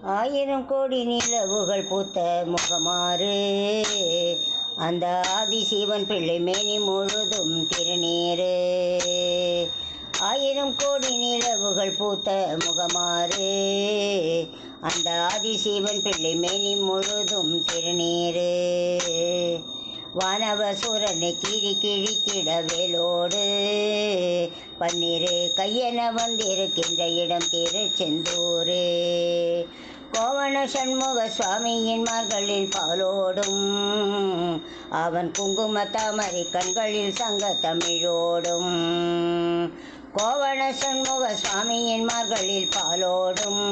ஆயிரம் கோடி நிலவுகள் பூத்த முகமாறு அந்த ஆதிசிவன் பிள்ளை மேனி முழுதும் திருநீரு. ஆயிரம் கோடி நிலவுகள் பூத்த முகமாறு அந்த ஆதிசிவன் பிள்ளை மேனி முழுதும் திருநீரு. வானவசூரனை கிழிக்கிட வேலோடு பன்னிரு கையென வந்திருக்கின்ற இடம் திருச்செந்தூர். கோவண சண்முக சுவாமியின் மார்களில் பாலோடும் அவன் குங்கும தாமரை கண்களில் சங்க தமிழோடும். கோவண சண்முக சுவாமியின் மார்களில் பாலோடும்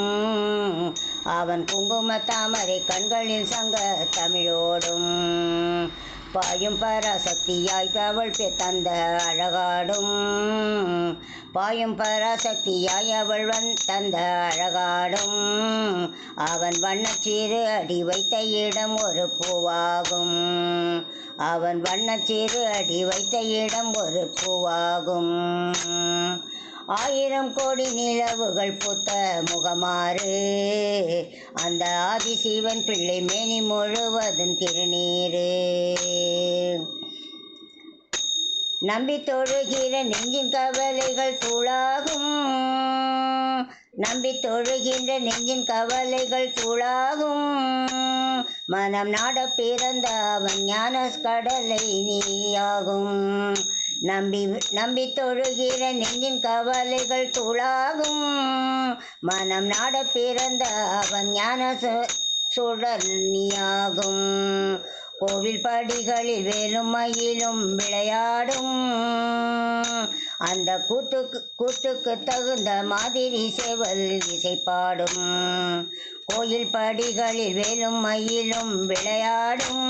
அவன் குங்கும தாமரை கண்களில் சங்க தமிழோடும். பாயும் பராசக்தியாய் அவள் தந்த அழகாடும். பாயும் பராசக்தியாய் அவள் தந்த அழகாடும். அவன் வண்ணச்சீறு அடி வைத்த இடம் ஒரு பூவாகும். அவன் வண்ணச்சீறு அடி வைத்த இடம் ஒரு பூவாகும். ஆயிரம் கோடி நிலவுகள் பூத்த முகமாறு அந்த ஆதிசிவன் பிள்ளை மேனி முழுவதும் திருநீரு. நம்பி தொழுகிற நெஞ்சின் கவலைகள் தூளாகும். நம்பி தொழுகின்ற நெஞ்சின் கவலைகள் தூளாகும். மனம் நாட பிறந்த அவன் ஞான கடலை நீயாகும். நம்பி தொழுகிற நெஞ்சின் கவலைகள் தூளாகும். மனம் நாட பிறந்த அவன் ஞான சுடர் நீயாகும். கோவில் படிகளில் வேலும் மயிலும் விளையாடும். அந்த கூத்துக்கு தகுந்த மாதிரி சேவல் இசைப்பாடும். கோயில் படிகளில் வேலும் மயிலும் விளையாடும்.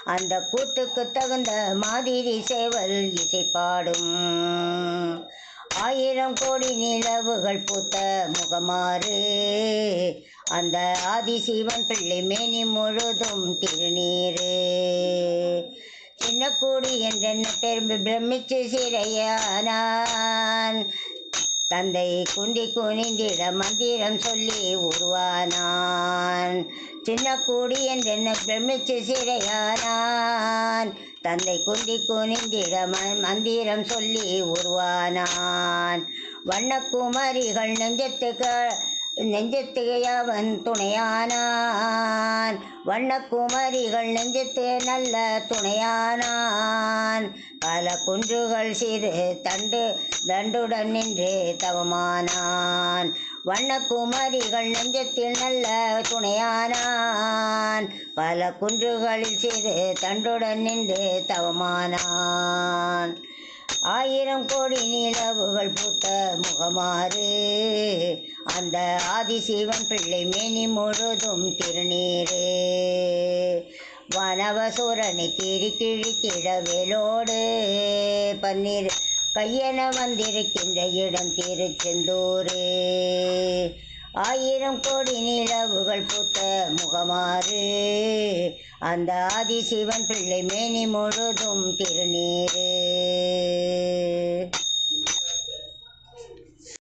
அந்த கூத்துக்கு தகுந்த மாதிரி சேவல் இசைப்பாடும். ஆயிரம் கோடி நிலவுகள் பூத்த முகமாறு அந்த ஆதிசிவன் பிள்ளை மேனி முழுதும் திருநீரு. சின்ன கூடி என்றென்ன பெரும்பு பிரமிச்சு சிறையானான். தந்தை குந்தி குனிந்திட மந்திரம் சொல்லி உருவானான். சின்ன கூடி என்றென்ன பிரமிச்சு சிறையானான். தந்தை குந்தி குனிந்திட மந்திரம் சொல்லி உருவானான். வண்ணக்குமாரிகள் நெஞ்சத்துக்கு அவன் துணையானான். வண்ணக்குமாரிகள் நெஞ்சத்து நல்ல துணையானான். பல குன்றுகள் சிறு தண்டுடன் நின்று தவமானான். வண்ணக்குமாரிகள் நெஞ்சத்தில் நல்ல துணையானான். பல குன்றுகளில் சிறு தண்டுடன் நின்று தவமானான். ஆயிரம் கோடி நிலவுகள் பூத்த முகமாறு அந்த ஆதிசிவன் பிள்ளை மேனி முழுதும் திருநீரு. வானவசூரனை கிழிக்கிட வேலோடு பன்னீர் கையென வந்திருக்கின்ற இடம் திருச்செந்தூர். ஆயிரம் கோடி நிலவுகள் பூத்த முகமாறு அந்த ஆதிசிவன் பிள்ளை மேனி முழுதும் திருநீரு.